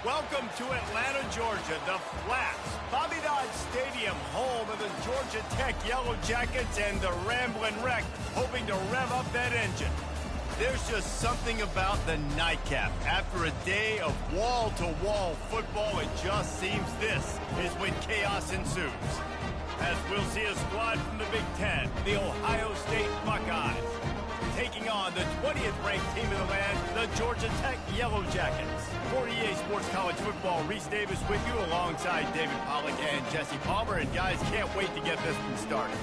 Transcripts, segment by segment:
Welcome to Atlanta, Georgia, the Flats. Bobby Dodd Stadium, home of the Georgia Tech Yellow Jackets and the Ramblin' Wreck, hoping to rev up that engine. There's just something about the nightcap. After a day of wall-to-wall football, it just seems this is when chaos ensues. As we'll see a squad from the Big Ten, the Ohio State Buckeyes, taking on the 20th ranked team in the land, the Georgia Tech Yellow Jackets. 48 Sports College Football, Reese Davis with you alongside David Pollack and Jesse Palmer. And guys, can't wait to get this one started.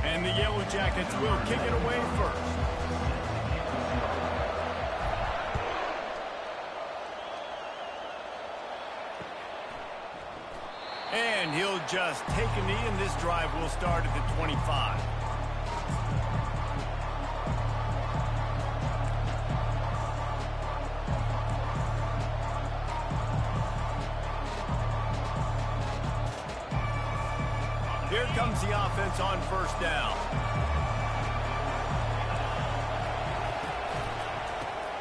And the Yellow Jackets will kick it away first. And he'll just take a knee, and this drive will start at the 25. Here comes the offense on first down.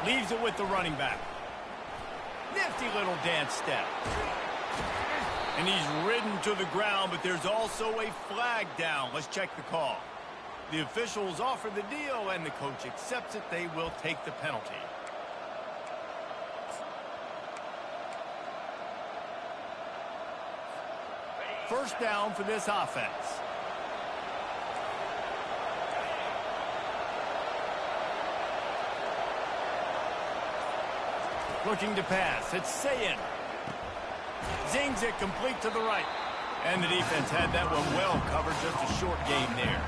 Leaves it with the running back. Nifty little dance step. And he's ridden to the ground, but there's also a flag down. Let's check the call. The officials offer the deal, and the coach accepts it. They will take the penalty. First down for this offense. Looking to pass. It's Sayin. Zings it complete to the right. And the defense had that one well covered. Just a short game there.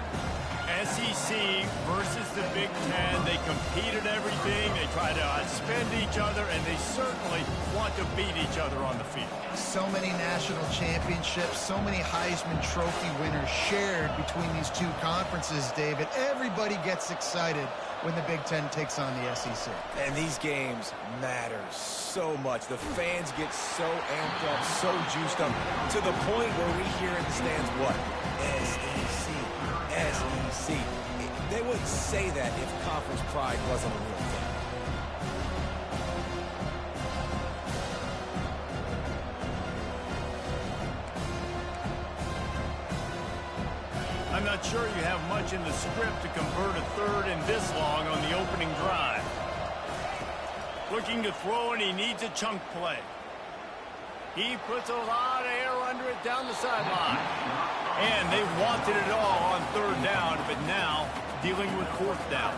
SEC versus the Big Ten. They compete at everything. They try to outspend each other, and they certainly want to beat each other on the field. So many national championships, so many Heisman Trophy winners shared between these two conferences, David. Everybody gets excited when the Big Ten takes on the SEC. And these games matter so much. The fans get so amped up, so juiced up, to the point where we hear in the stands, what? SEC, SEC. They wouldn't say that if conference pride wasn't a real thing. I'm not sure you have much in the script to convert a third and this long on the opening drive. Looking to throw, and he needs a chunk play. He puts a lot of air under it down the sideline. And they wanted it all on third down, but now dealing with fourth down.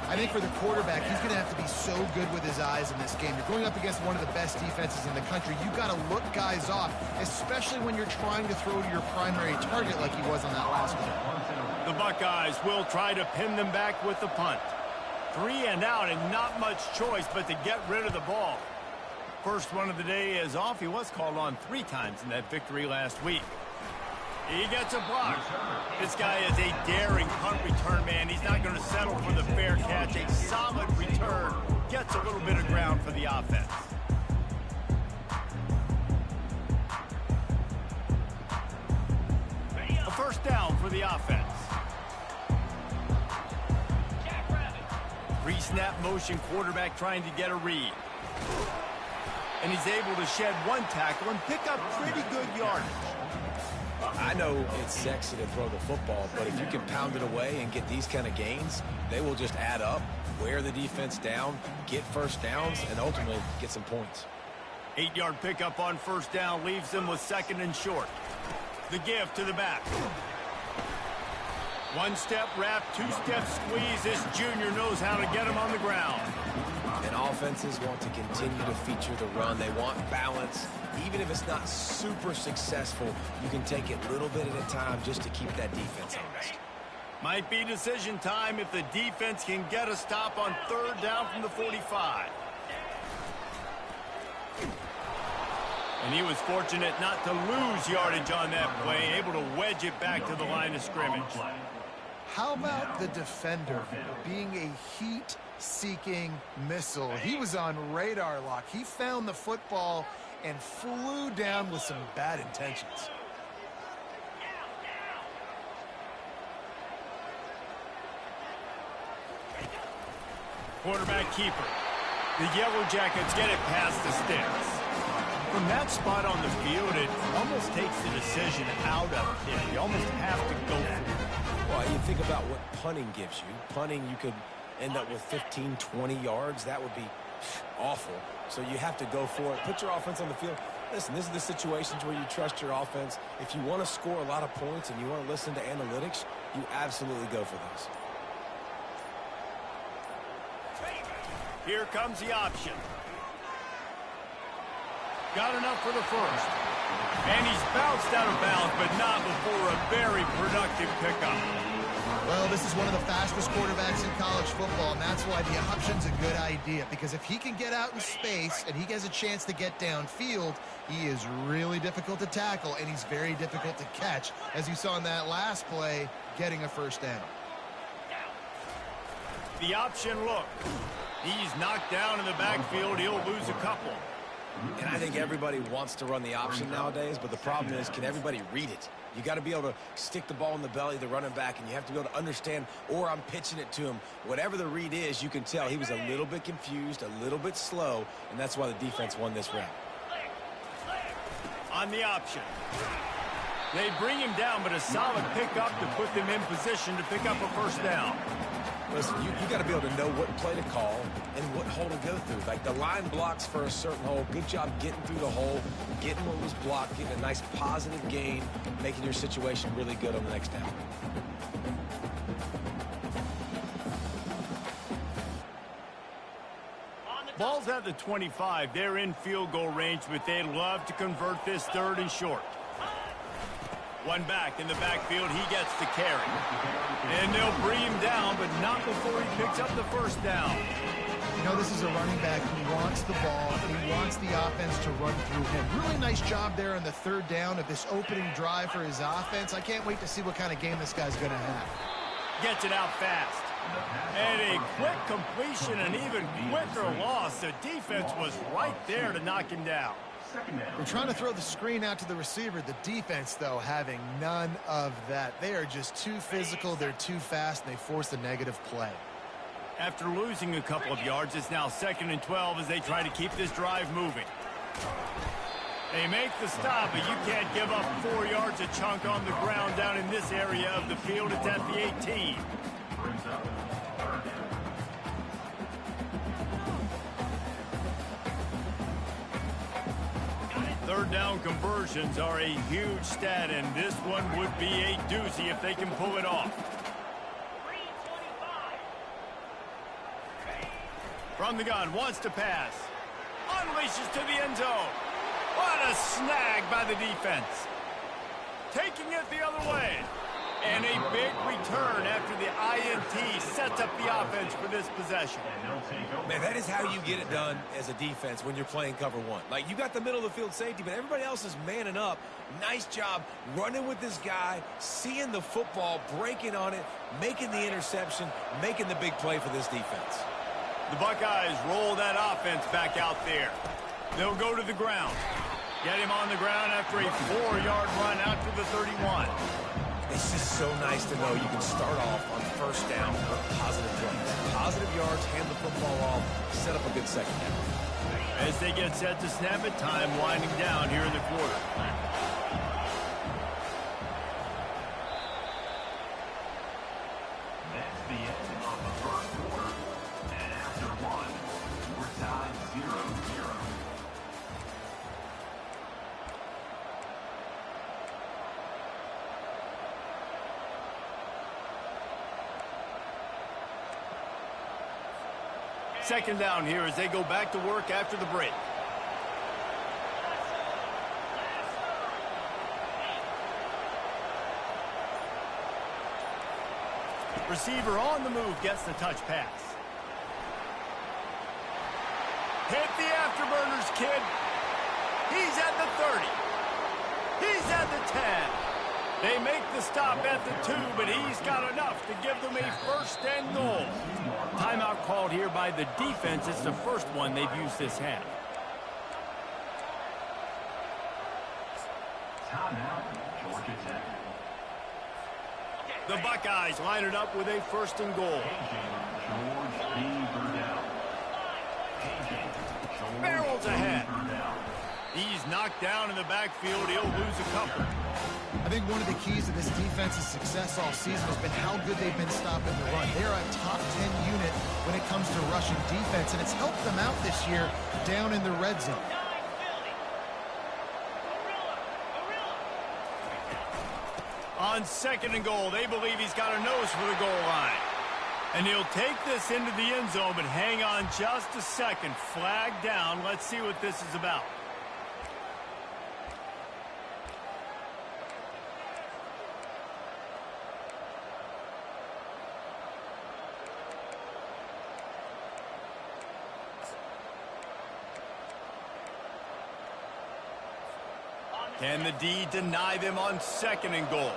I think for the quarterback, he's going to have to be so good with his eyes in this game. You're going up against one of the best defenses in the country. You've got to look guys off, especially when you're trying to throw to your primary target like he was on that last one. The Buckeyes will try to pin them back with the punt. 3 and out, and not much choice but to get rid of the ball. First one of the day is off. He was called on 3 times in that victory last week. He gets a block. This guy is a daring punt return man. He's not going to settle for the fair catch. A solid return. Gets a little bit of ground for the offense. A first down for the offense. Pre-snap motion quarterback trying to get a read. And he's able to shed one tackle and pick up pretty good yardage. I know it's sexy to throw the football, but if you can pound it away and get these kind of gains, they will just add up, wear the defense down, get first downs, and ultimately get some points. 8-yard pickup on first down leaves them with second and short. The give to the back. One-step wrap, two-step squeeze. This junior knows how to get him on the ground. And offenses want to continue to feature the run. They want balance. Even if it's not super successful, you can take it little bit at a time just to keep that defense honest. Might be decision time if the defense can get a stop on third down from the 45. And he was fortunate not to lose yardage on that play, able to wedge it back to the line of scrimmage. How about the defender being a heat-seeking missile? He was on radar lock. He found the football and flew down with some bad intentions. Quarterback keeper. The Yellow Jackets get it past the sticks. From that spot on the field, it almost takes the decision out of it. You almost have to go for it. Well, you think about what punting gives you. Punting, you could end up with 15, 20 yards. That would be awful. So you have to go for it. Put your offense on the field. Listen, this is the situations where you trust your offense. If you want to score a lot of points and you want to listen to analytics, you absolutely go for those. Here comes the option. Got enough for the first. And he's bounced out of bounds, but not before a very productive pickup. Well, this is one of the fastest quarterbacks in college football, and that's why the option's a good idea. Because if he can get out in space and he has a chance to get downfield, he is really difficult to tackle, and he's very difficult to catch, as you saw in that last play, getting a first down. The option look. He's knocked down in the backfield. He'll lose a couple. And I think everybody wants to run the option nowadays, but the problem is, can everybody read it? You got to be able to stick the ball in the belly of the running back, and you have to be able to understand, or I'm pitching it to him. Whatever the read is, you can tell he was a little bit confused, a little bit slow, and that's why the defense won this round. On the option. They bring him down, but a solid pickup to put them in position to pick up a first down. Listen, you got to be able to know what play to call and what hole to go through. Like the line blocks for a certain hole. Good job getting through the hole, getting what was blocked, getting a nice positive gain, making your situation really good on the next down. Ball's at the 25. They're in field goal range, but they'd love to convert this third and short. One back in the backfield. He gets the carry. And they'll bring him down, but not before he picks up the first down. You know, this is a running back who wants the ball. He wants the offense to run through him. Really nice job there on the third down of this opening drive for his offense. I can't wait to see what kind of game this guy's going to have. Gets it out fast. And a quick completion, an even quicker loss. The defense was right there to knock him down. They're trying to throw the screen out to the receiver. The defense, though, having none of that. They are just too physical. They're too fast, and they force a negative play. After losing a couple of yards, it's now 2nd and 12 as they try to keep this drive moving. They make the stop, but you can't give up 4 yards a chunk on the ground down in this area of the field. It's at the 18. Third down conversions are a huge stat, and this one would be a doozy if they can pull it off. From the gun, wants to pass. Unleashes to the end zone. What a snag by the defense. Taking it the other way. And a big return after the INT sets up the offense for this possession. Man, that is how you get it done as a defense when you're playing cover one. Like, you got the middle of the field safety, but everybody else is manning up. Nice job running with this guy, seeing the football, breaking on it, making the interception, making the big play for this defense. The Buckeyes roll that offense back out there. They'll go to the ground. Get him on the ground after a 4-yard run out to the 31. It's just so nice to know you can start off on first down with positive plays. Positive yards, hand the football off, set up a good second down. As they get set to snap it, time winding down here in the quarter. That's the end of the first quarter. And after one, we're tied 0-0. Second down here as they go back to work after the break. Receiver on the move gets the touch pass. Hit the afterburners, kid. He's at the 30. He's at the 10. They make the stop at the 2, but he's got enough to give them a first and goal. Timeout called here by the defense. It's the first one they've used this half. Timeout, Georgia Tech. The Buckeyes line it up with a 1st and goal. Barrels ahead. He's knocked down in the backfield. He'll lose a couple. I think one of the keys to this defense's success all season has been how good they've been stopping the run. They're a top 10 unit when it comes to rushing defense, and it's helped them out this year down in the red zone. On 2nd and goal, they believe he's got a nose for the goal line. And he'll take this into the end zone, but hang on just a second. Flag down. Let's see what this is about. Can the D deny them on 2nd and goal?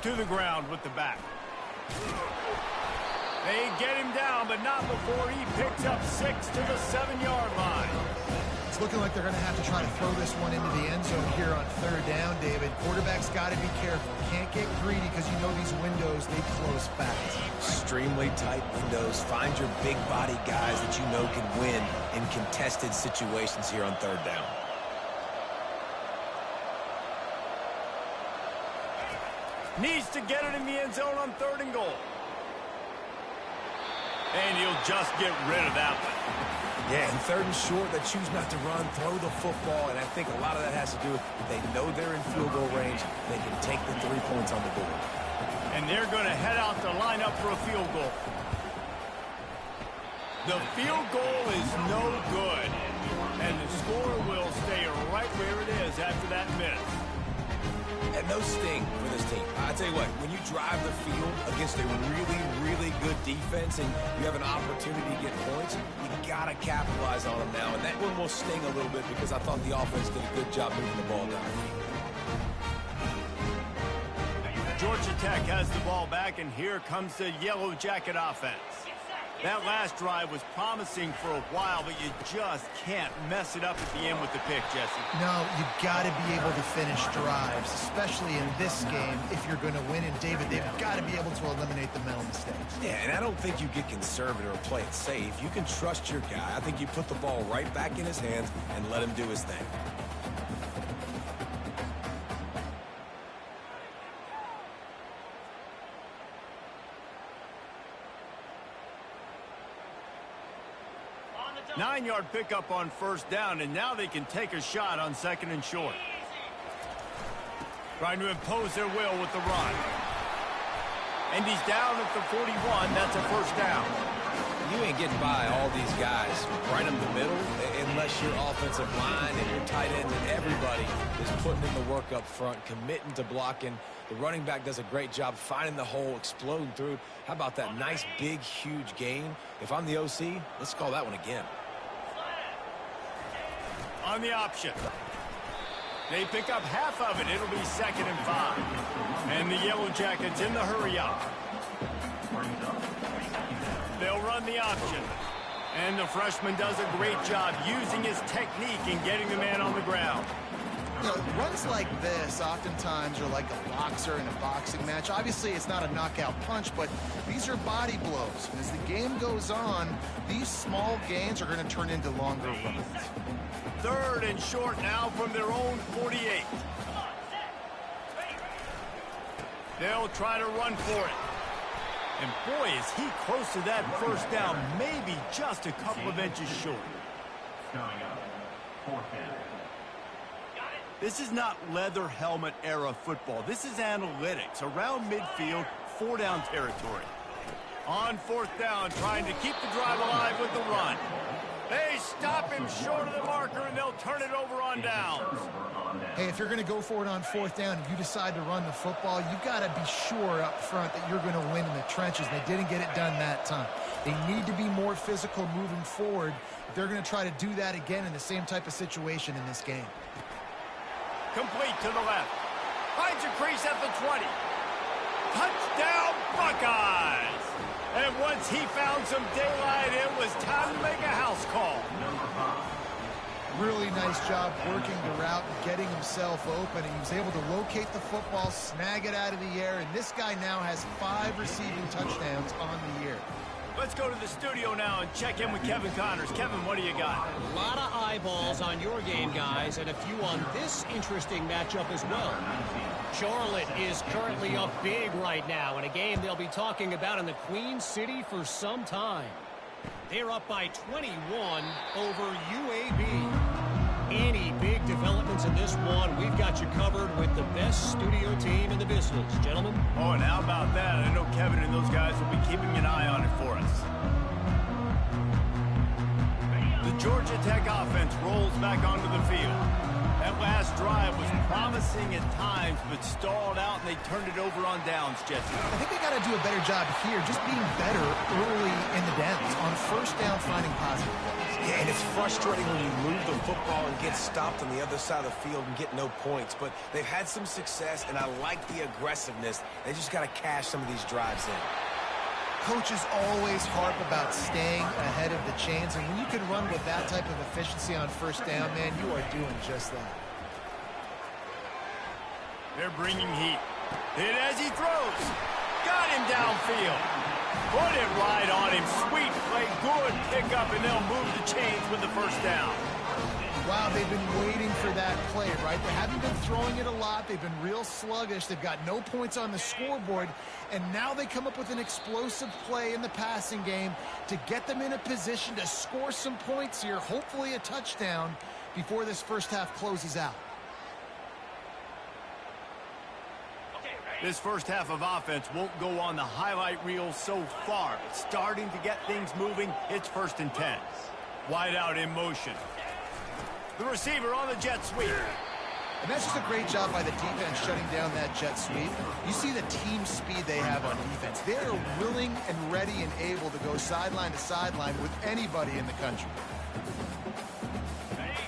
To the ground with the back. They get him down, but not before he picks up 6 to the 7-yard line. It's looking like they're going to have to try to throw this one into the end zone here on 3rd down, David. Quarterback's got to be careful. Can't get greedy because you know these windows, they close fast. Extremely tight windows. Find your big body guys that you know can win in contested situations here on 3rd down. Needs to get it in the end zone on 3rd and goal. And he'll just get rid of that one. Yeah, and 3rd and short, they choose not to run, throw the football, and I think a lot of that has to do with they know they're in field goal range. They can take the 3 points on the board. And they're going to head out to line up for a field goal. The field goal is no good. And the score will stay right where it is after that miss. And no sting for this team. I tell you what, when you drive the field against a really, really good defense and you have an opportunity to get points, you got to capitalize on them now. And that one will sting a little bit because I thought the offense did a good job moving the ball down the field. Georgia Tech has the ball back, and here comes the Yellow Jacket offense. That last drive was promising for a while, but you just can't mess it up at the end with the pick, Jesse. No, you got to be able to finish drives, especially in this game if you're going to win. And, David, they've got to be able to eliminate the mental mistakes. Yeah, and I don't think you get conservative or play it safe. You can trust your guy. I think you put the ball right back in his hands and let him do his thing. Nine-yard pickup on 1st down, and now they can take a shot on 2nd and short. Trying to impose their will with the run. And he's down at the 41. That's a 1st down. You ain't getting by all these guys right in the middle unless your offensive line and your tight ends and everybody is putting in the work up front, committing to blocking. The running back does a great job finding the hole, exploding through. How about that nice, big, huge gain? If I'm the OC, let's call that one again. On the option. They pick up half of it. It'll be 2nd and 5. And the Yellow Jackets in the hurry up. They'll run the option. And the freshman does a great job using his technique and getting the man on the ground. You know, runs like this oftentimes are like a boxer in a boxing match. Obviously, it's not a knockout punch, but these are body blows. And as the game goes on, these small gains are going to turn into longer runs. 3rd and short now from their own 48. They'll try to run for it. And boy, is he close to that 1st down, maybe just a couple of inches short. Coming up, 4th down. This is not leather helmet era football. This is analytics. Around midfield, 4-down territory. On 4th down, trying to keep the drive alive with the run. They stop him short of the marker, and they'll turn it over on downs. Hey, if you're going to go for it on 4th down and you decide to run the football, you've got to be sure up front that you're going to win in the trenches. They didn't get it done that time. They need to be more physical moving forward. They're going to try to do that again in the same type of situation in this game. Complete to the left. Finds a crease at the 20. Touchdown, Buckeyes! And once he found some daylight, it was time to make a house call. Really nice job working the route and getting himself open. He was able to locate the football, snag it out of the air, and this guy now has 5 receiving touchdowns on the year. Let's go to the studio now and check in with Kevin Connors. Kevin, what do you got? A lot of eyeballs on your game, guys, and a few on this interesting matchup as well. Charlotte is currently up big right now in a game they'll be talking about in the Queen City for some time. They're up by 21 over UAB. Any big developments in this one, we've got you covered with the best studio team in the business, gentlemen. Oh, and how about that? I know Kevin and those guys will be keeping an eye on it for us. The Georgia Tech offense rolls back onto the field. That last drive was promising at times, but stalled out, and they turned it over on downs, Jesse. I think they got to do a better job here, just being better early in the downs, on first down finding positive plays. Yeah, and it's frustrating when you move the football and get stopped on the other side of the field and get no points, but they've had some success, and I like the aggressiveness. They just got to cash some of these drives in. Coaches always harp about staying ahead of the chains, and when you can run with that type of efficiency on first down, man, you are doing just that. They're bringing heat. Hit as he throws. Got him downfield. Put it right on him. Sweet play, good pickup, and they'll move the chains with the first down. Wow, they've been waiting for that play, right? They haven't been throwing it a lot. They've been real sluggish. They've got no points on the scoreboard. And now they come up with an explosive play in the passing game to get them in a position to score some points here, hopefully a touchdown, before this first half closes out. This first half of offense won't go on the highlight reel so far. It's starting to get things moving. It's 1st and 10. Wide out in motion. The receiver on the jet sweep. And that's just a great job by the defense shutting down that jet sweep. You see the team speed they have on defense. They are willing and ready and able to go sideline to sideline with anybody in the country.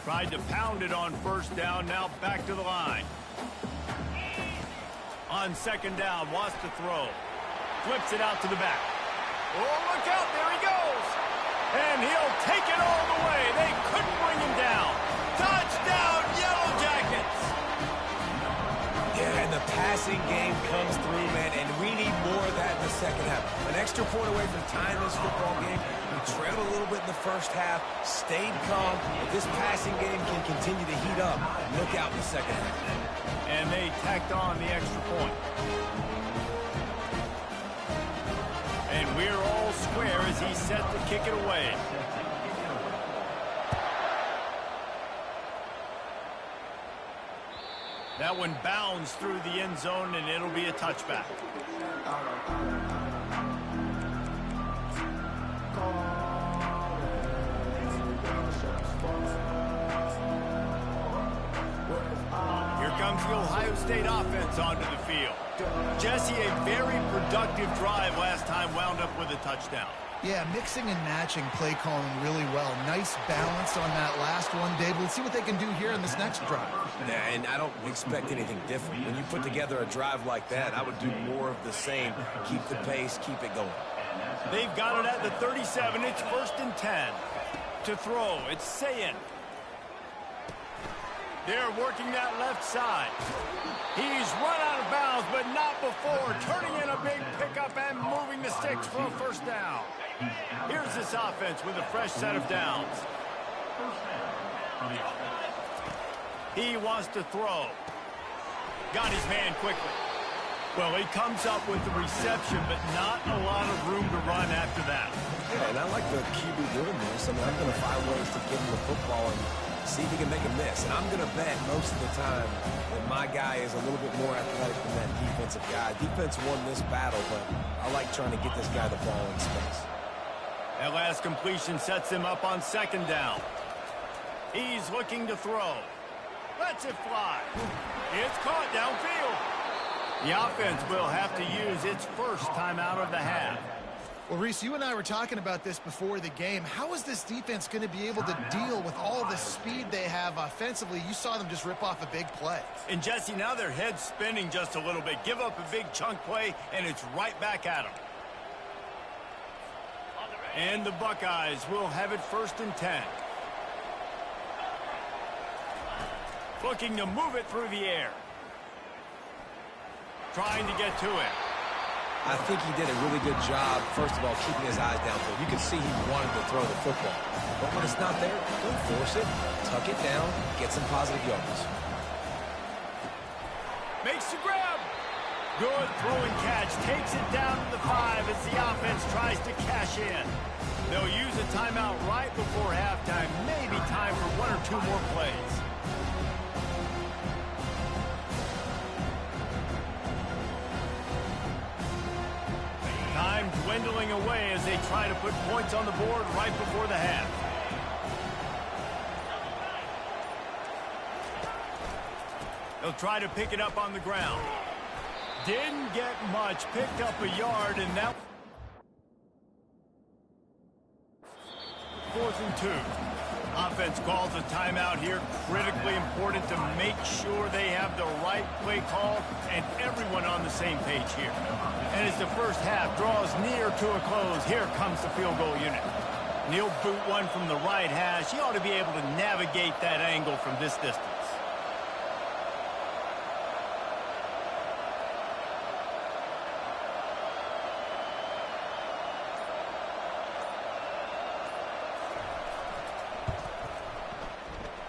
Tried to pound it on first down, now back to the line. On 2nd down, wants to throw. Flips it out to the back. Oh, look out, there he goes. And he'll take it all the way. They couldn't bring him down. Touchdown, Yellow Jackets! Yeah, and the passing game comes through, man, and we need more of that in the second half. An extra point away from tying this football game. We trailed a little bit in the first half, stayed calm. If this passing game can continue to heat up, look out in the second half. And they tacked on the extra point. And we're all square as he's set to kick it away. That one bounds through the end zone, and it'll be a touchback. Here comes the Ohio State offense onto the field. Jesse, a very productive drive last time, wound up with a touchdown. Yeah, mixing and matching play calling really well. Nice balance on that last one, Dave. Let's see what they can do here in this next drive. Yeah, and I don't expect anything different. When you put together a drive like that, I would do more of the same. Keep the pace, keep it going. They've got it at the 37. It's 1st and 10. To throw, it's Sayin. They're working that left side. He's run out of bounds, but not before. Turning in a big pickup and moving the sticks for a first down. Here's this offense with a fresh set of downs. He wants to throw. Got his man quickly. Well, he comes up with the reception, but not a lot of room to run after that. Yeah, and I like the QB doing this. I mean, I'm going to find ways to give him the football and see if he can make a miss. And I'm going to bet most of the time that my guy is a little bit more athletic than that defensive guy. Defense won this battle, but I like trying to get this guy the ball in space. That last completion sets him up on 2nd down. He's looking to throw. Lets it fly. It's caught downfield. The offense will have to use its first timeout of the half. Well, Reese, you and I were talking about this before the game. How is this defense going to be able to deal with all the speed they have offensively? You saw them just rip off a big play. And, Jesse, now their head's spinning just a little bit. Give up a big chunk play, and it's right back at them. And the Buckeyes will have it 1st and 10. Looking to move it through the air. Trying to get to it. I think he did a really good job, first of all, keeping his eyes downfield. You could see he wanted to throw the football. But when it's not there, don't force it. Tuck it down, get some positive yards. Makes the grab. Good throwing catch. Takes it down to the 5 as the offense tries to cash in. They'll use a timeout right before halftime. Maybe time for 1 or 2 more plays. Time dwindling away as they try to put points on the board right before the half. They'll try to pick it up on the ground. Didn't get much. Picked up a yard, and that 4th and 2. Offense calls a timeout here. Critically important to make sure they have the right play call and everyone on the same page here. And as the first half draws near to a close, here comes the field goal unit. He'll boot one from the right hash. He ought to be able to navigate that angle from this distance.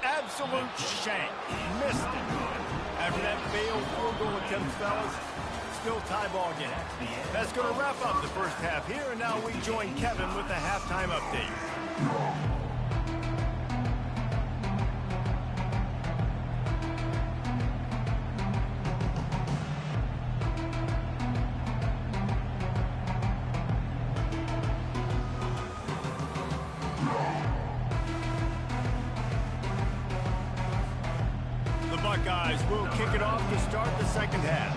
Absolute shank. Missed it. After that failed field goal attempt, fellas, still tie ball game. That's going to wrap up the first half here, and now we join Kevin with the halftime update. Buckeyes will kick it off to start the second half.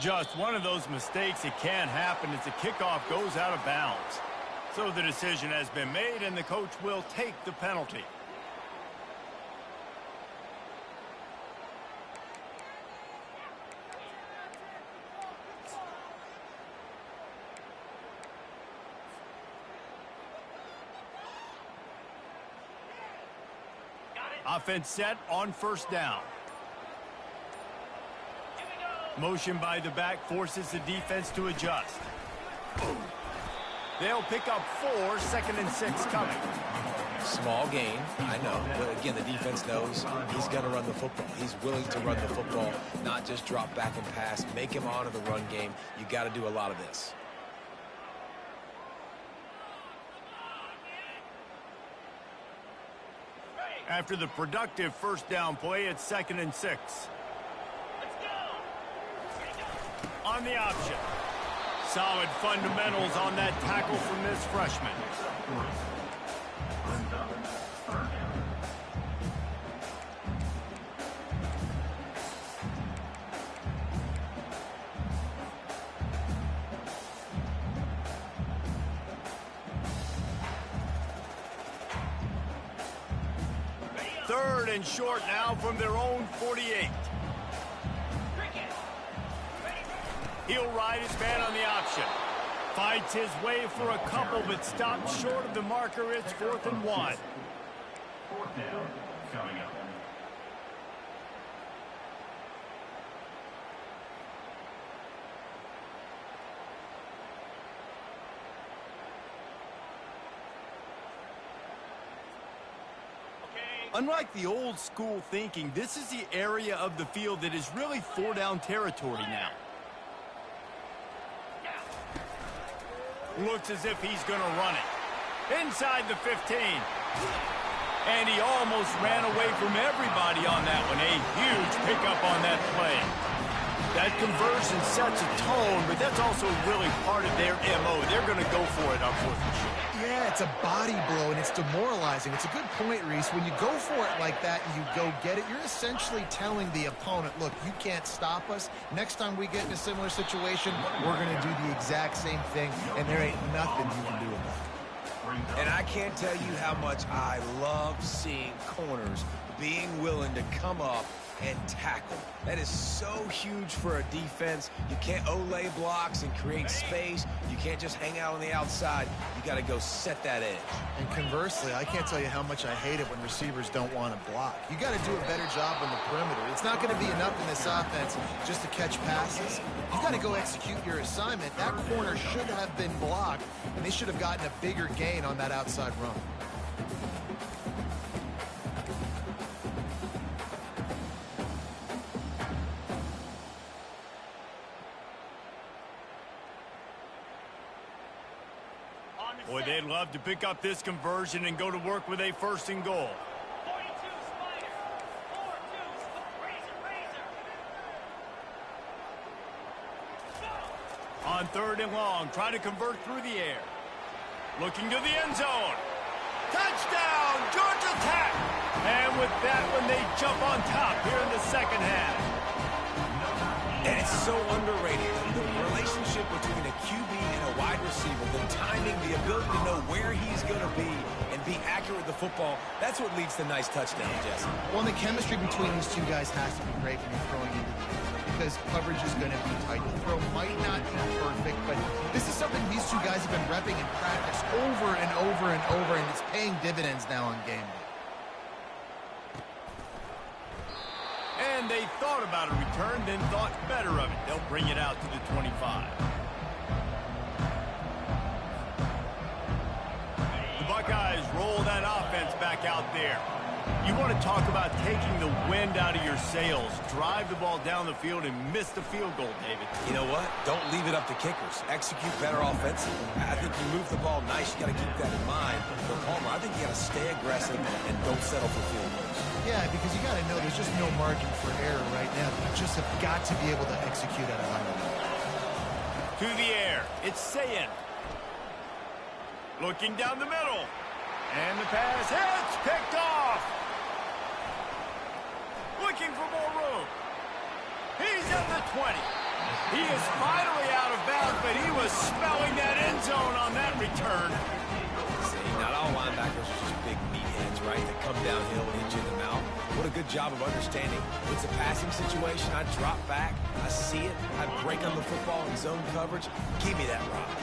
Just one of those mistakes. It can't happen as the kickoff goes out of bounds. So the decision has been made, and the coach will take the penalty. Offense set on first down. Motion by the back forces the defense to adjust. They'll pick up 4, 2nd and 6 coming. Small gain, I know. But again, the defense knows he's going to run the football. He's willing to run the football, not just drop back and pass, make him honor the run game. You got to do a lot of this. After the productive first down play, it's 2nd and 6. On the option. Solid fundamentals on that tackle from this freshman. Third and short now from their own 48. He'll ride his man on the option. Fights his way for a couple, but stops short of the marker. It's 4th and 1. 4th down coming up. Unlike the old school thinking, this is the area of the field that is really 4-down territory now. Looks as if he's going to run it. Inside the 15. And he almost ran away from everybody on that one. A huge pickup on that play. That conversion sets a tone, but that's also really part of their MO. They're going to go for it on 4th and short. Yeah, it's a body blow, and it's demoralizing. It's a good point, Reese. When you go for it like that and you go get it, you're essentially telling the opponent, look, you can't stop us. Next time we get in a similar situation, we're going to do the exact same thing, and there ain't nothing you can do about it. And I can't tell you how much I love seeing corners being willing to come up and tackle. That is so huge for a defense. You can't olay blocks and create space. You can't just hang out on the outside. You got to go set that edge. And conversely, I can't tell you how much I hate it when receivers don't want to block. You got to do a better job on the perimeter. It's not going to be enough in this offense just to catch passes. You got to go execute your assignment. That corner should have been blocked, and they should have gotten a bigger gain on that outside run. Boy, they'd love to pick up this conversion and go to work with a 1st and goal. 42 Spider. 4-2 Razor. On 3rd and long, trying to convert through the air. Looking to the end zone. Touchdown, Georgia Tech! And with that one, they jump on top here in the 2nd half. And it's so underrated. The relationship between a QB and a wide receiver, the timing, the ability to know where he's going to be and be accurate with the football, that's what leads to nice touchdowns, Jesse. Well, the chemistry between these two guys has to be great when you're throwing into the air because coverage is going to be tight. The throw might not be perfect, but this is something these two guys have been repping in practice over and over and over, and it's paying dividends now on game day. And they thought about a return, then thought better of it. They'll bring it out to the 25. The Buckeyes roll that offense back out there. You want to talk about taking the wind out of your sails. Drive the ball down the field and miss the field goal, David. You know what? Don't leave it up to kickers. Execute better offensively. I think you move the ball nice. You got to keep that in mind. But Palmer, I think you got to stay aggressive and don't settle for field goals. Yeah, because you got to know there's just no margin for error right now. You just have got to be able to execute at a high level. To the air. It's Sayin. Looking down the middle. And the pass hits. Picked off. Looking for more room. He's at the 20. He is finally out of bounds, but he was smelling that end zone on that return. See, not all linebackers are just big meatheads, right? That come downhill and hit you in the mouth. What a good job of understanding. It's a passing situation. I drop back. I see it. I break on the football in zone coverage. Give me that rock.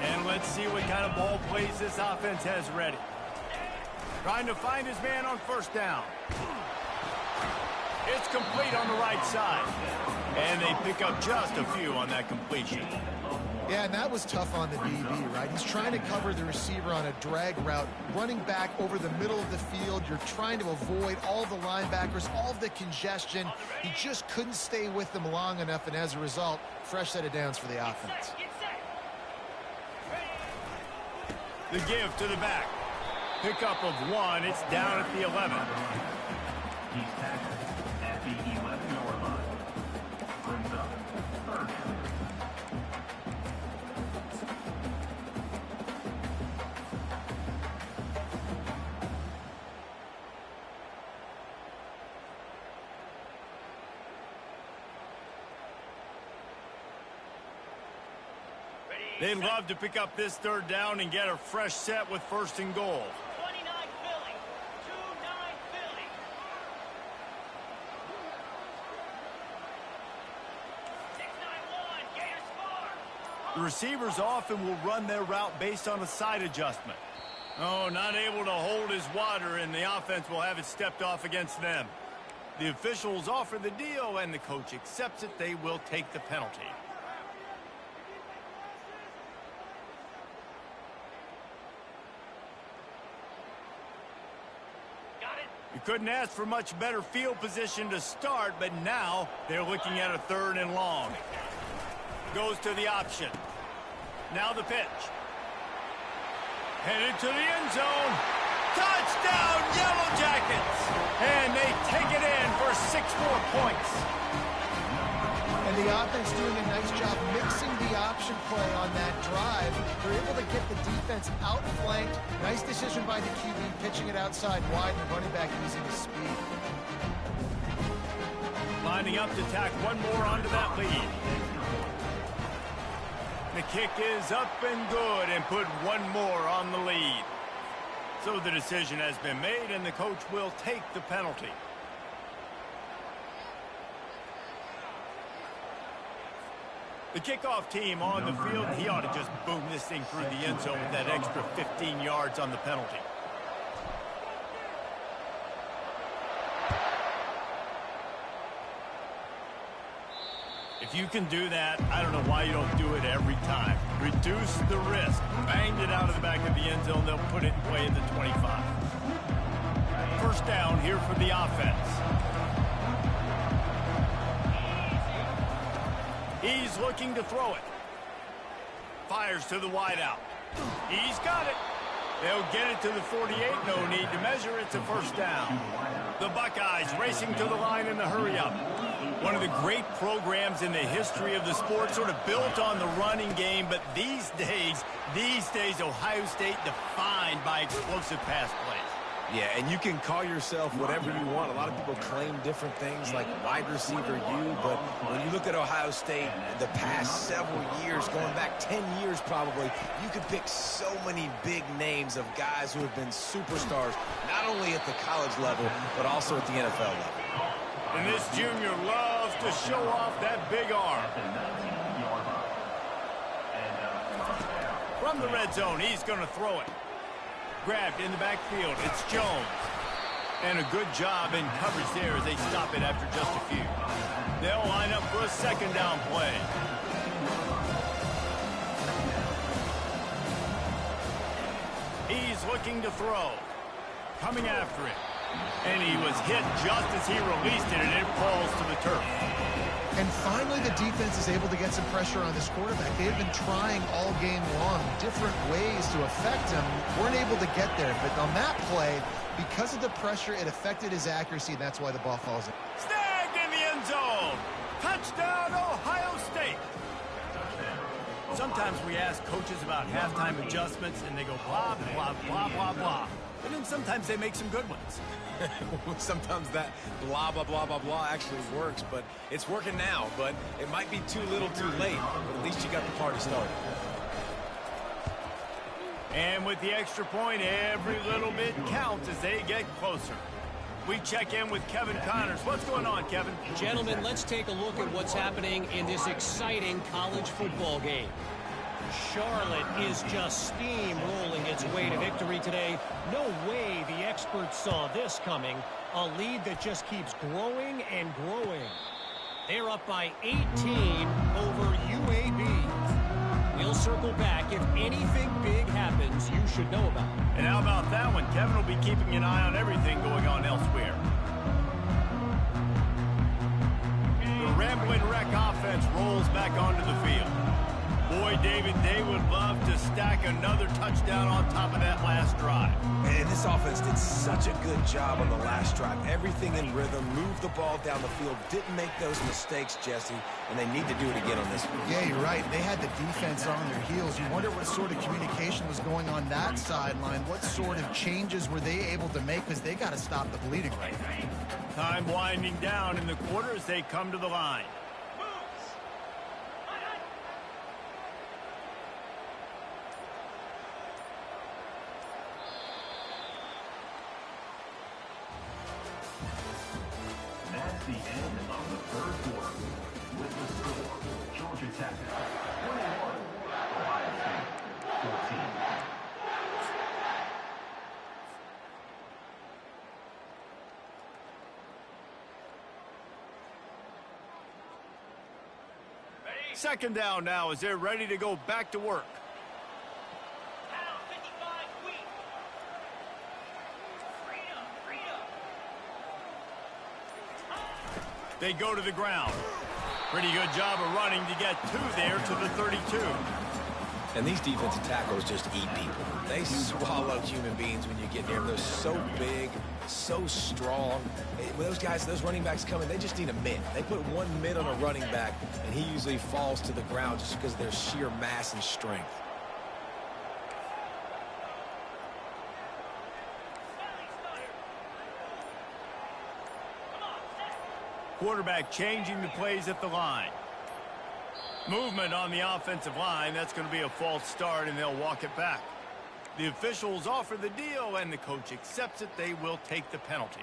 And let's see what kind of ball plays this offense has ready. Trying to find his man on 1st down. It's complete on the right side. And they pick up just a few on that completion. Yeah, and that was tough on the DB, right? He's trying to cover the receiver on a drag route, running back over the middle of the field. You're trying to avoid all the linebackers, all of the congestion. He just couldn't stay with them long enough, and as a result, fresh set of downs for the offense. The give to the back. Pickup of 1. It's down at the 11. He's tackled at the 11-yard line. Brings up 3rd down. They'd love to pick up this 3rd down and get a fresh set with 1st and goal. 29 Philly. 2-9 Philly. 6-9-1. Gators far. The receivers often will run their route based on a side adjustment. Oh, not able to hold his water, and the offense will have it stepped off against them. The officials offer the deal, and the coach accepts it. They will take the penalty. You couldn't ask for much better field position to start, but now they're looking at a 3rd and long. Goes to the option. Now the pitch. Headed to the end zone. Touchdown, Yellow Jackets! And they take it in for 6 more points. And the offense doing a nice job mixing the option play on that drive. They're able to get the defense outflanked. Nice decision by the QB, pitching it outside wide, and the running back using his speed. Lining up to tack one more onto that lead. The kick is up and good and put one more on the lead. So the decision has been made and the coach will take the penalty. The kickoff team on the field, he ought to just boom this thing through the end zone with that extra 15 yards on the penalty. If you can do that, I don't know why you don't do it every time. Reduce the risk. Banged it out of the back of the end zone. They'll put it in play in the 25. First down here for the offense. He's looking to throw it. Fires to the wideout. He's got it. They'll get it to the 48. No need to measure. It's a first down. The Buckeyes racing to the line in the hurry-up. One of the great programs in the history of the sport, sort of built on the running game, but these days, Ohio State defined by explosive pass plays. Yeah, and you can call yourself whatever you want. A lot of people claim different things like wide receiver U, but when you look at Ohio State the past several years, going back 10 years probably, you could pick so many big names of guys who have been superstars, not only at the college level, but also at the NFL level. And this junior loves to show off that big arm. From the red zone, he's going to throw it. Grabbed in the backfield, it's Jones. And a good job in coverage there as they stop it after just a few. They'll line up for a second down play. He's looking to throw. Coming after it. And he was hit just as he released it, and it falls to the turf. And finally, the defense is able to get some pressure on this quarterback. They've been trying all game long different ways to affect him. Weren't able to get there, but on that play, because of the pressure, it affected his accuracy, and that's why the ball falls in. Snagged in the end zone. Touchdown, Ohio State. Sometimes we ask coaches about halftime adjustments, and they go blah, blah, blah, blah, blah. But then sometimes they make some good ones. Sometimes that blah, blah, blah, blah, blah actually works, but it's working now. But it might be too little too late, but at least you got the party started. And with the extra point, every little bit counts as they get closer. We check in with Kevin Connors. What's going on, Kevin? Gentlemen, let's take a look at what's happening in this exciting college football game. Charlotte is just steamrolling its way to victory today. No way the experts saw this coming. A lead that just keeps growing and growing. They're up by 18 over UAB. We'll circle back. If anything big happens, you should know about it. And how about that one? Kevin will be keeping an eye on everything going on elsewhere. The Ramblin Wreck offense rolls back onto the field. Boy, David, they would love to stack another touchdown on top of that last drive. And this offense did such a good job on the last drive. Everything in rhythm, moved the ball down the field, didn't make those mistakes, Jesse, and they need to do it again on this one. Yeah, you're right. They had the defense on their heels. You wonder what sort of communication was going on that sideline. What sort of changes were they able to make, because they got to stop the bleeding right now. Time winding down in the quarter as they come to the line. That's the end of the third quarter. With the score, Georgia Tech 21, Ohio State 14. Second down now as they're ready to go back to work. Pound 55 wheat. Freedom. They go to the ground. Pretty good job of running to get two there to the 32. And these defensive tackles just eat people. They swallow human beings when you get near them. They're so big, so strong. When those guys, those running backs come in, they just need a mid. They put one mid on a running back, and he usually falls to the ground just because of their sheer mass and strength. Quarterback changing the plays at the line. Movement on the offensive line. That's going to be a false start, and they'll walk it back. The officials offer the deal, and the coach accepts it. They will take the penalty.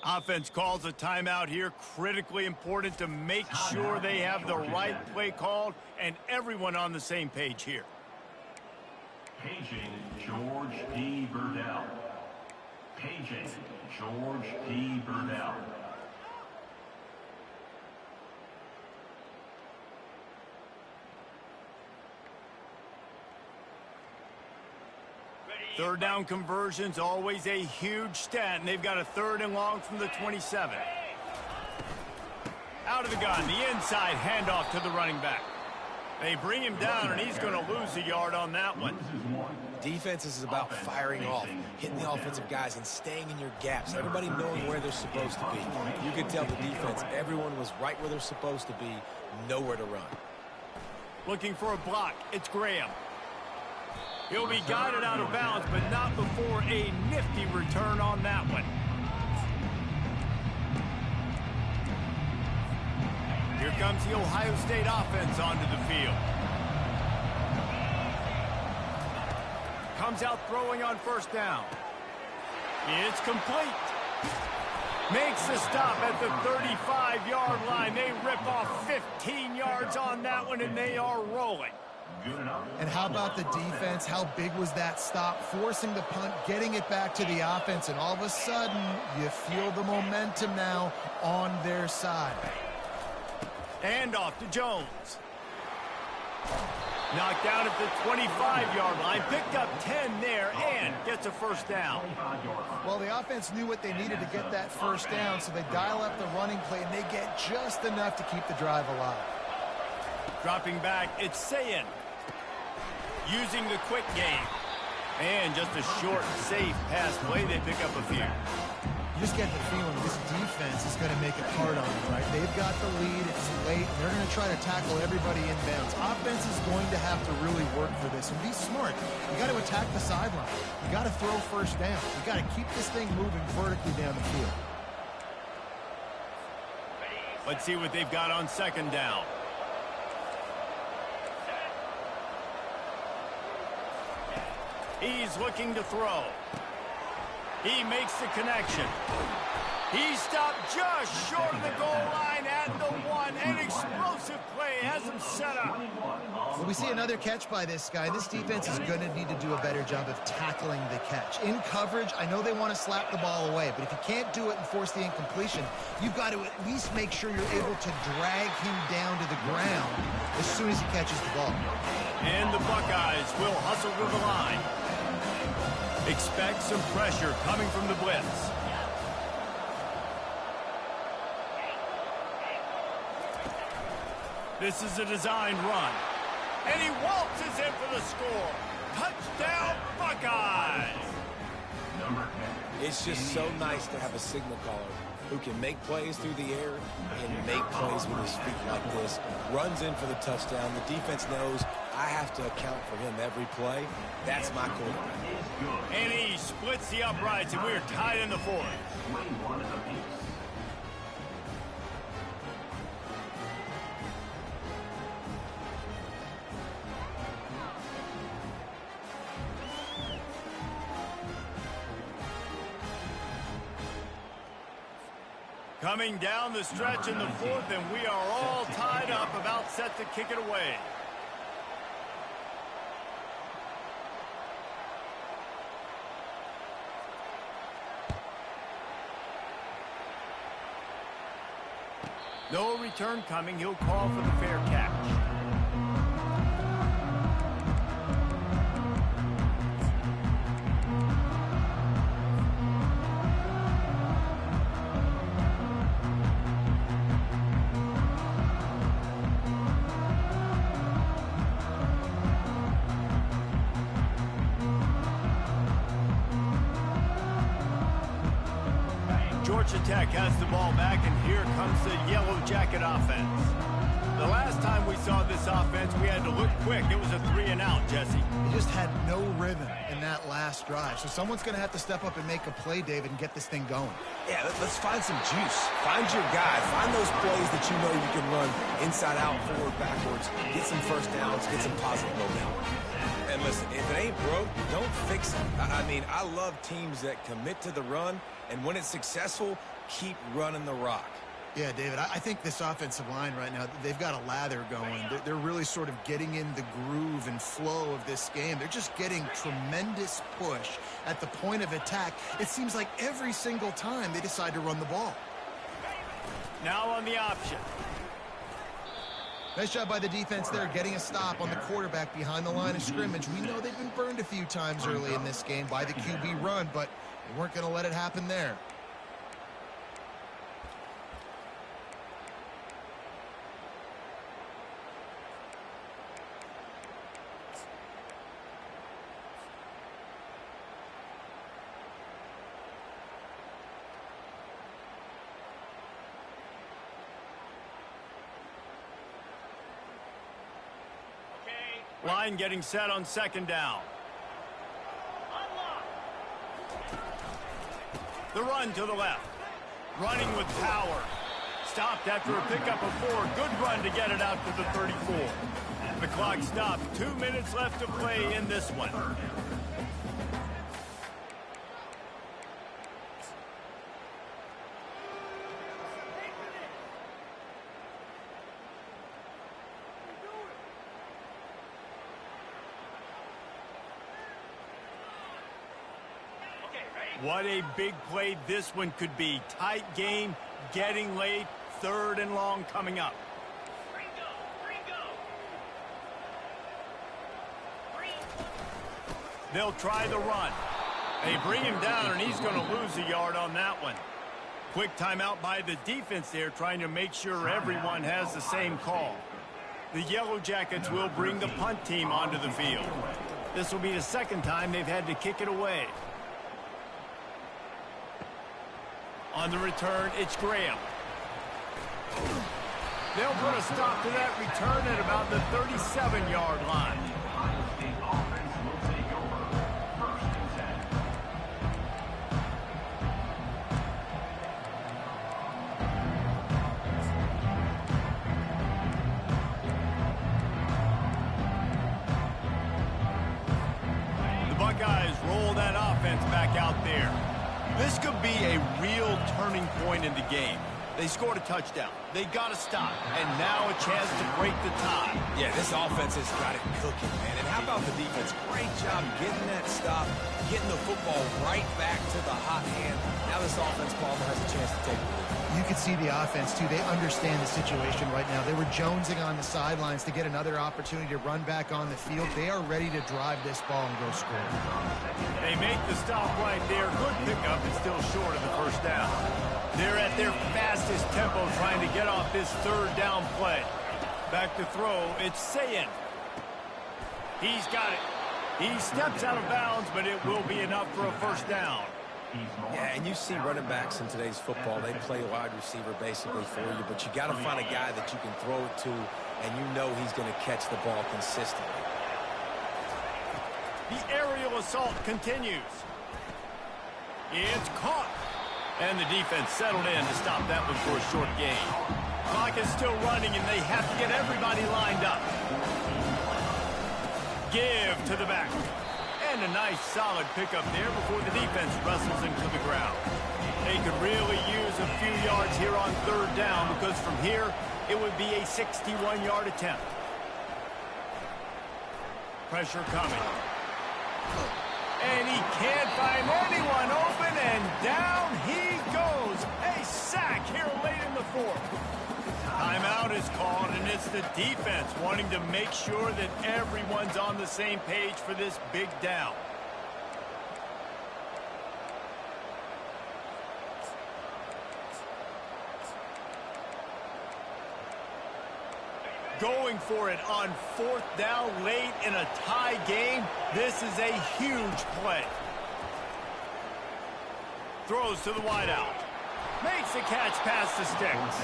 Offense calls a timeout here. Critically important to make sure they have the right play called and everyone on the same page here. Paging George P. Burdell. Paging George P. Burdell. Third down conversions, always a huge stat, and they've got a 3rd and long from the 27. Out of the gun, the inside handoff to the running back. They bring him down, and he's going to lose a yard on that one. Defense is about firing off, hitting the offensive guys, and staying in your gaps. Everybody knowing where they're supposed to be. You can tell the defense, everyone was right where they're supposed to be, nowhere to run. Looking for a block, it's Graham. He'll be guided out of bounds, but not before a nifty return on that one. Here comes the Ohio State offense onto the field. Comes out throwing on 1st down. It's complete. Makes the stop at the 35-yard line. They rip off 15 yards on that one, and they are rolling. And how about the defense? How big was that stop? Forcing the punt, getting it back to the offense, and all of a sudden, you feel the momentum now on their side. And off to Jones. Knocked down at the 25-yard line. Picked up 10 there and gets a 1st down. Well, the offense knew what they needed to get that 1st down, so they dial up the running play, and they get just enough to keep the drive alive. Dropping back, it's Sayin. Using the quick game. And just a short, safe pass play. They pick up a few. You just get the feeling this defense is going to make it hard on them, right? They've got the lead. It's late. They're going to try to tackle everybody inbounds. Offense is going to have to really work for this and be smart. You got to attack the sideline. You got to throw 1st down. You got to keep this thing moving vertically down the field. Let's see what they've got on 2nd down. He's looking to throw. He makes the connection. He stopped just short of the goal line at the 1. An explosive play has him set up. Well, we see another catch by this guy. This defense is going to need to do a better job of tackling the catch. In coverage, I know they want to slap the ball away, but if you can't do it and force the incompletion, you've got to at least make sure you're able to drag him down to the ground as soon as he catches the ball. And the Buckeyes will hustle to the line. Expect some pressure coming from the blitz. This is a design run. And he waltzes in for the score. Touchdown, Buckeyes! It's just so nice to have a signal caller who can make plays through the air and make plays with his feet like this. Runs in for the touchdown. The defense knows I have to account for him every play. That's my quarterback. And he splits the uprights, and we're tied in the 4th. Coming down the stretch in the 4th, and we are all tied up, about set to kick it away. No return coming. He'll call for the fair catch. Georgia Tech has the ball back, and here comes the Yellow Jacket offense. The last time we saw this offense, we had to look quick. It was a 3-and-out, Jesse. They just had no rhythm in that last drive. So someone's going to have to step up and make a play, David, and get this thing going. Yeah, let's find some juice. Find your guy. Find those plays that you know you can run inside out, forward, backwards. Get some 1st downs. Get some positive momentum. And listen, if it ain't broke, don't fix it. I mean, I love teams that commit to the run, and when it's successful, keep running the rock. Yeah, David, I think this offensive line right now, they've got a lather going. They're really sort of getting in the groove and flow of this game. They're just getting tremendous push at the point of attack. It seems like every single time they decide to run the ball. Now on the option. Nice job by the defense there, getting a stop on the quarterback behind the line of scrimmage. We know they've been burned a few times early in this game by the QB run, but we weren't going to let it happen there. Line getting set on second down. The run to the left. Running with power. Stopped after a pickup of 4. Good run to get it out to the 34. The clock stopped. 2 minutes left to play in this one. What a big play this one could be. Tight game, getting late, 3rd and long coming up. They'll try the run. They bring him down, and he's going to lose a yard on that one. Quick timeout by the defense there, trying to make sure everyone has the same call. The Yellow Jackets will bring the punt team onto the field. This will be the 2nd time they've had to kick it away. On the return, it's Graham. They'll put a stop to that return at about the 37-yard line. Offense will take over. 1st and 10. The Buckeyes roll that offense back out there. This could be a real turning point in the game. They scored a touchdown. They got a stop. And now a chance to break the tie. Yeah, this offense has got it cooking, man. And how about the defense? Great job getting that stop, getting the football right back to the hot hand. Now this offense, Palmer, has a chance to take the lead. You can see the offense, too. They understand the situation right now. They were jonesing on the sidelines to get another opportunity to run back on the field. They are ready to drive this ball and go score. They make the stop right there. Good pickup. It's still short of the 1st down. They're at their fastest tempo trying to get off this 3rd down play. Back to throw. It's Sayin. He's got it. He steps out of bounds, but it will be enough for a 1st down. Yeah, and you see running backs in today's football, they play wide receiver basically for you, but you got to find a guy that you can throw it to, and you know he's going to catch the ball consistently. The aerial assault continues. It's caught. And the defense settled in to stop that one for a short gain. Clock is still running, and they have to get everybody lined up. Give to the back. And a nice, solid pickup there before the defense wrestles him to the ground. They could really use a few yards here on 3rd down, because from here, it would be a 61-yard attempt. Pressure coming. And he can't find anyone open, and down he goes. A sack here late in the 4th. Timeout is called, and it's the defense wanting to make sure that everyone's on the same page for this big down. Going for it on 4th down late in a tie game. This is a huge play. Throws to the wideout. Makes the catch past the sticks.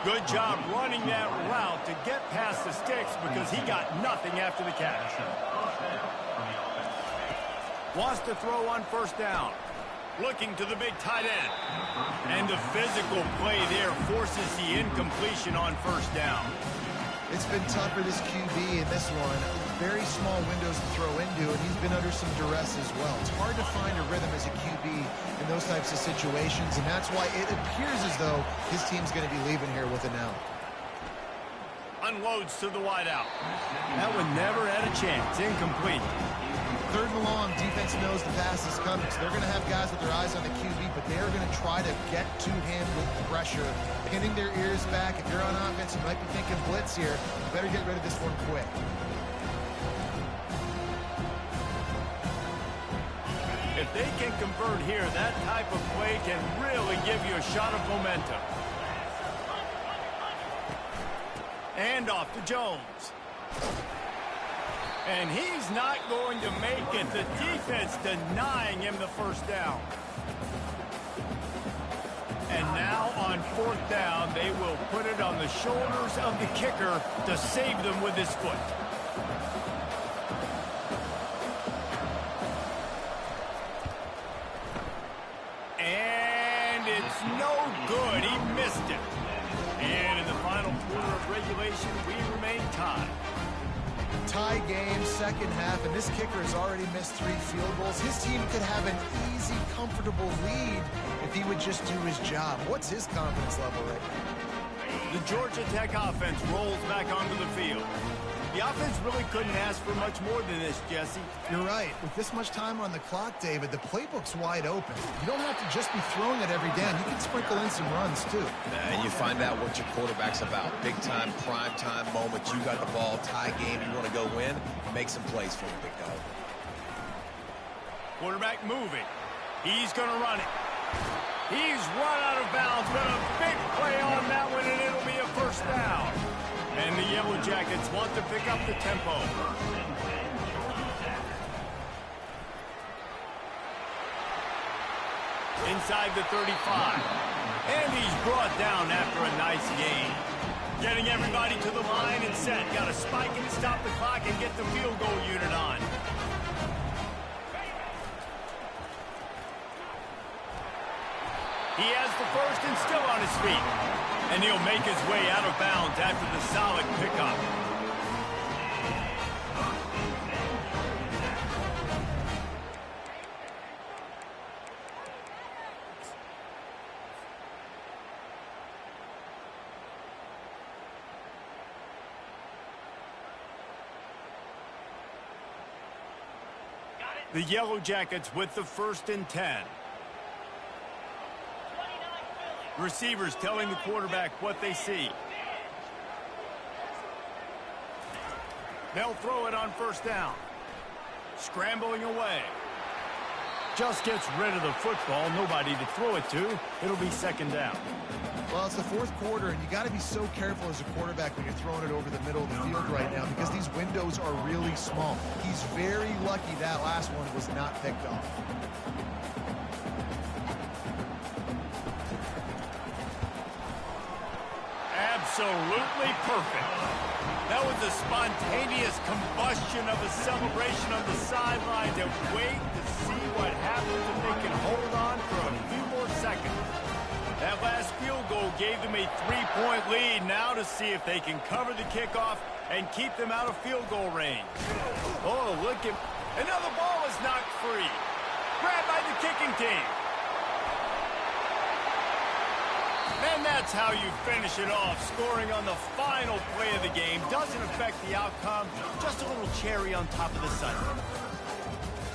Good job running that route to get past the sticks, because he got nothing after the catch. Wants to throw on 1st down. Looking to the big tight end. And the physical play there forces the incompletion on 1st down. It's been tough for this QB in this one. Very small windows to throw into, and he's been under some duress as well. It's hard to find a rhythm as a QB in those types of situations, and that's why it appears as though his team's going to be leaving here with an out. Unloads to the wideout. That one never had a chance. Incomplete. 3rd and long, defense knows the pass is coming, so they're going to have guys with their eyes on the QB, but they're going to try to get to him with pressure, pinning their ears back. If you're on offense, you might be thinking blitz here. You better get rid of this one quick. If they can convert here, that type of play can really give you a shot of momentum. And off to Jones. And he's not going to make it. The defense denying him the first down. And now on 4th down, they will put it on the shoulders of the kicker to save them with his foot. And it's no good. He missed it. And in the final quarter of regulation, we remain tied. Tie game, second half, and this kicker has already missed 3 field goals. His team could have an easy, comfortable lead if he would just do his job. What's his confidence level right now? The Georgia Tech offense rolls back onto the field. The offense really couldn't ask for much more than this, Jesse. You're right. With this much time on the clock, David, the playbook's wide open. You don't have to just be throwing it every down. You can sprinkle in some runs, too. And you find out what your quarterback's about. Big-time, prime-time moment. You got the ball, tie game, you want to go win, make some plays for him, big dog. Quarterback moving. He's going to run it. He's run out of bounds, but a big play on that one, and it'll be a first down. And the Yellow Jackets want to pick up the tempo. Inside the 35. And he's brought down after a nice gain. Getting everybody to the line and set. Got to spike and stop the clock and get the field goal unit on. He has the first and still on his feet. And he'll make his way out of bounds after the solid pickup. The Yellow Jackets with the 1st and 10. Receivers telling the quarterback what they see. They'll throw it on 1st down. Scrambling away. Just gets rid of the football. Nobody to throw it to. It'll be 2nd down. Well, it's the 4th quarter, and you got to be so careful as a quarterback when you're throwing it over the middle of the field right now because these windows are really small. He's very lucky that last one was not picked off. Absolutely perfect. That was a spontaneous combustion of a celebration on the sidelines, and wait to see what happens if they can hold on for a few more seconds. That last field goal gave them a 3-point lead. Now to see if they can cover the kickoff and keep them out of field goal range. Oh, look at... Another ball is knocked free. Grabbed by the kicking team. And that's how you finish it off. Scoring on the final play of the game doesn't affect the outcome. Just a little cherry on top of the sundae.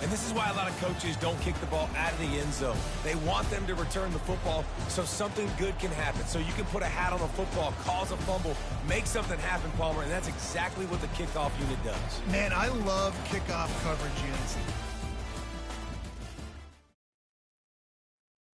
And this is why a lot of coaches don't kick the ball out of the end zone. They want them to return the football so something good can happen. So you can put a hat on the football, cause a fumble, make something happen, Palmer, and that's exactly what the kickoff unit does. Man, I love kickoff coverage units.